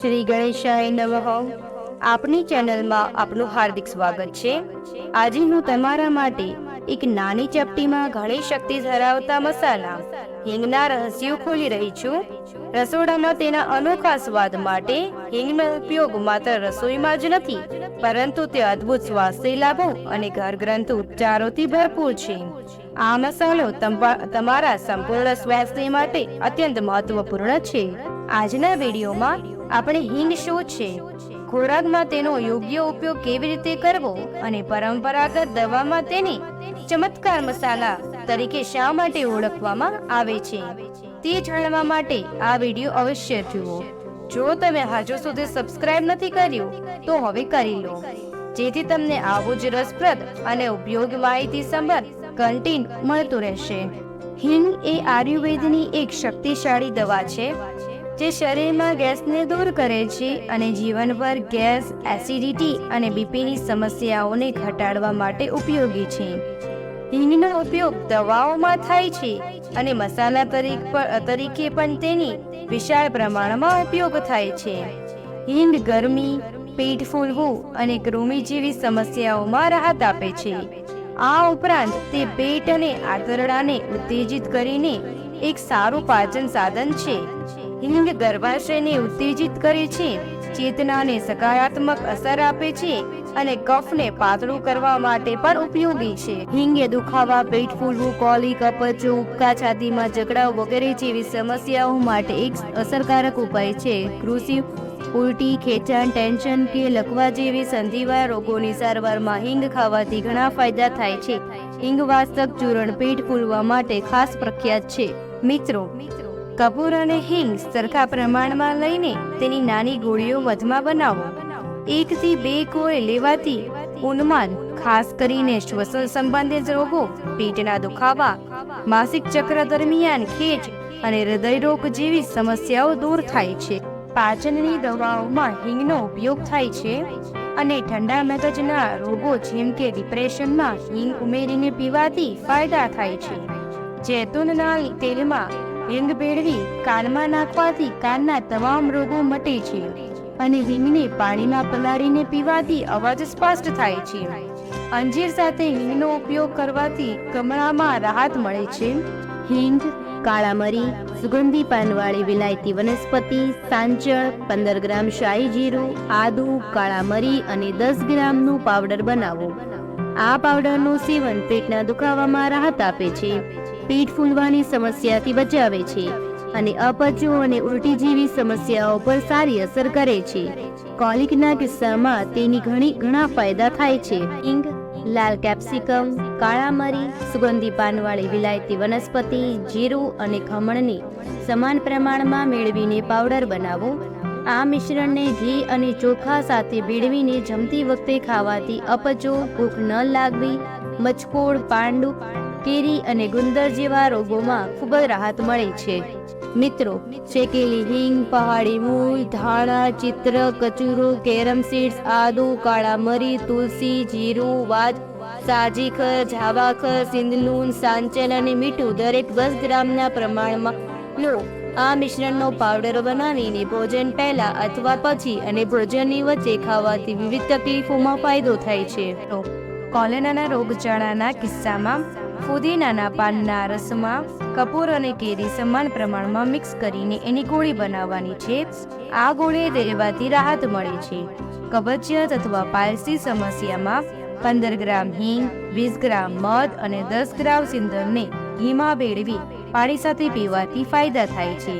શ્રી ગણેશાય નમઃ. આપની ચેનલમાં આપનું હાર્દિક સ્વાગત છે. આજે હું તમારા માટે એક નાની ચપટીમાં ઘણી શક્તિ ધરાવતા મસાલા હિંગના રહસ્યો ખોલી રહી છું. રસોડામાં તેના અનોખા સ્વાદ માટે હિંગનો ઉપયોગ માત્ર રસોઈમાં જ નથી, પરંતુ તે અદ્ભુત સ્વાસ્થ્ય લાભો અને ઘરગ્રંથુ ઉપચારોથી ભરપૂર છે. આ મસાલો તમારા સંપૂર્ણ સ્વાસ્થ્ય માટે અત્યંત મહત્વપૂર્ણ છે. આજના વિડીયોમાં આપણે હિંગ શું છે, ખોરાકમાં તેનો યોગ્ય ઉપયોગ કેવી રીતે કરવો અને પરંપરાગત દવામાં તેને ચમત્કાર મસાલા તરીકે શા માટે ઓળખવામાં આવે છે તે જાણવા માટે આ વિડીયો અવશ્ય જુઓ. જો તમે હજુ સુધી સબસ્ક્રાઇબ નથી કર્યું તો હવે કરી લો, જેથી તમને આવું જ રસપ્રદ અને ઉપયોગી માહિતી સંભાર કન્ટેન્ટ મળતું રહેશે. હિંગ એ આયુર્વેદની એક શક્તિશાળી દવા છે જે શરીરમાં ગેસને દૂર કરે છે અને જીવનભર ગેસ, એસિડિટી અને બીપીની સમસ્યાઓને ઘટાડવા માટે ઉપયોગી છે. હિંગનો ઉપયોગ દવાઓમાં થાય છે અને મસાલા તરીકે પણ તેની વિશાળ પ્રમાણમાં ઉપયોગ થાય છે. હિંગ ગરમી, પેટ ફૂલવું અને કૃમિ જેવી સમસ્યાઓમાં રાહત આપે છે. આ ઉપરાંત તે પેટ અને આંતરડાને ઉત્તેજિત કરીને એક સારું પાચન સાધન છે. હિંગ ગર્ભાશયને ઉત્તેજિત કરે છે, ચેતનાને સકારાત્મક અસર આપે છે અને કફને પાતળું કરવા માટે પણ ઉપયોગી છે. હિંગ દુખાવા, પેટ ફૂલવું, કોલિક, અપચો, ઉબકા છાતીમાં જકડાવ વગેરે જેવી સમસ્યાઓ માટે એક અસરકારક ઉપાય છે. કૃષિ, ઉલટી, ખેંચાણ, ટેન્શન કે લકવા જેવી સંધિવાળા રોગોની સારવારમાં હિંગ ખાવાથી ઘણા ફાયદા થાય છે. હિંગ વાસ્તક ચૂર્ણ પેટ ફૂલવા માટે ખાસ પ્રખ્યાત છે. મિત્રો, કપૂર અને હિંગ સરખા પ્રમાણમાં લઈને તેની નાની ગોળીઓ મધમાં બનાવો. 1 થી 2 ગોળી લેવાથી ઉન્માદ, ખાસ કરીને શ્વસન સંબંધિત રોગો, પેટના દુખાવા, માસિક ચક્ર દરમિયાન ખેંચ અને હૃદયરોગ જેવી સમસ્યાઓ દૂર થાય છે. પાચનની દવાઓમાં હિંગનો ઉપયોગ થાય છે અને ઠંડા મગજના રોગો જેમ કે ડિપ્રેશનમાં હિંગ ઉમેરીને પીવાથી ફાયદા થાય છે. જૈતુનના તેલમાં હિંગ ભેળવી કાનમાં નાખવાથી કાનના તમામ રોગો મટે છે અને હિંગને પાણીમાં પલાળીને પીવાથી અવાજ સ્પષ્ટ થાય છે. અંજીર સાથે હિંગનો ઉપયોગ કરવાથી કમળામાં રાહત મળે છે. હિંગ, કાળા મરી, સુગંધી પાનવાળી વિલાયતી વનસ્પતિ, સાંચળ, 15 ગ્રામ શાહી જીરું, આદુ, કાળા મરી અને 10 ગ્રામનું પાવડર બનાવો. આ પાવડરનું સેવન પેટના દુખાવામાં રાહત આપે છે, પેટ ફૂલવાની સમસ્યાથી બચાવે છે અને અપચો અને ઉલટી જેવી સમસ્યાઓ પર સારી અસર કરે છે. કોલિકના કિસ્સામાં તેની ઘણા ફાયદા થાય છે. હિંગ, લાલ કેપ્સિકમ, કાળા મરી, સુગંધી પાનવાળી વિલાયતી વનસ્પતિ, જીરું અને ખમણને સમાન પ્રમાણમાં મેળવીને પાવડર બનાવો. આ મિશ્રણને ઘી અને ચોખા સાથે ભેળવીને જમતી વખતે ખાવાથી અપચો, ભૂખ ન લાગવી, મચકોડ, પાંડુ, કેરી અને ગુંદર જેવા રોગોમાં ખૂબ જ રાહત મળે છે. મિત્રો, શેકેલી હિંગ, પહાડી મૂળ, ધાણા, ચિત્ર, કચુરો, કેરમ સીડ્સ, આદુ, કાળા મરી, તુલસી, જીરું, વાજ, સાજીખર, જાવાખર, સિંદલૂન, સાંચલ અને મીઠું દરેક 10 ગ્રામના પ્રમાણમાં લો. આ મિશ્રણનો પાવડર બનાવીને ભોજન પહેલા અથવા પછી અને ભોજનની વચ્ચે ખાવાથી વિવિધ તકલીફોમાં ફાયદો થાય છે. કોલેરાના રોગચાળાના કિસ્સામાં ફુદીનાના પાનના રસમાં કપૂર અને કેરી સમાન પ્રમાણમાં મિક્સ કરીને એની ગોળી બનાવવાની છે. આ ગોળી લેવાથી રાહત મળે છે. કબજિયાત અથવા પાયસી સમસ્યામાં 15 ગ્રામ હિંગ, 20 ગ્રામ મધ અને 10 ગ્રામ સિંદરને ઘીમાં ભેળવી પાણી સાથે પીવાથી ફાયદા થાય છે.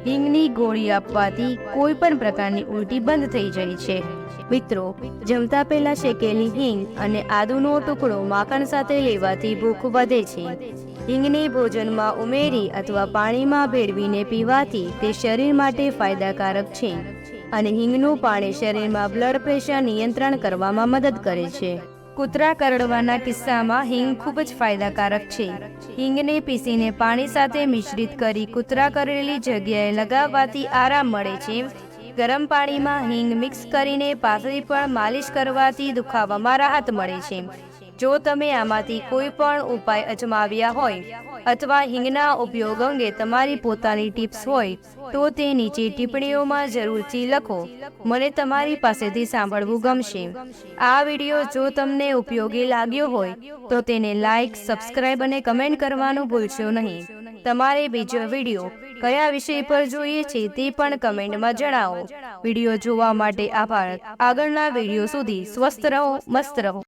હિંગની ગોળી આપવાથી કોઈ પણ પ્રકારની ઉલટી બંધ થઈ જાય છે. મિત્રો, જમતા પહેલા શેકેલી હિંગ અને આદુનો ટુકડો માખણ સાથે લેવાથી ભૂખ વધે છે. હિંગને ભોજનમાં ઉમેરી અથવા પાણીમાં ભેળવીને પીવાથી તે શરીર માટે ફાયદાકારક છે અને હિંગનું પાણી શરીરમાં બ્લડ પ્રેશર નિયંત્રણ કરવામાં મદદ કરે છે. કૂતરા કરડવાના કિસ્સામાં હિંગ ખૂબ જ ફાયદાકારક છે. હિંગને પીસીને પાણી સાથે મિશ્રિત કરી કૂતરા કરડેલી જગ્યાએ લગાવવાથી આરામ મળે છે. ગરમ પાણીમાં હિંગ મિક્સ કરીને પાતળી પણ માલિશ કરવાથી દુખાવામાં રાહત મળે છે. જો તમે આમાંથી કોઈ પણ ઉપાય અજમાવ્યા હોય અથવા હિંગના ઉપયોગ અંગે તમારી પોતાની ટિપ્સ હોય તો તે નીચે ટિપ્પણીઓમાં જરૂરથી લખો. મને તમારી પાસેથી સાંભળવું ગમશે. આ વિડીયો જો તમને ઉપયોગી લાગ્યો હોય તો તેને લાઈક, સબસ્ક્રાઇબ અને કમેન્ટ કરવાનું ભૂલશો નહીં. તમારે બીજો વિડીયો કયા વિષય પર જોઈએ છે તે પણ કમેન્ટમાં જણાવો. વિડીયો જોવા માટે આભાર. આગળના વિડીયો સુધી સ્વસ્થ રહો, મસ્ત રહો.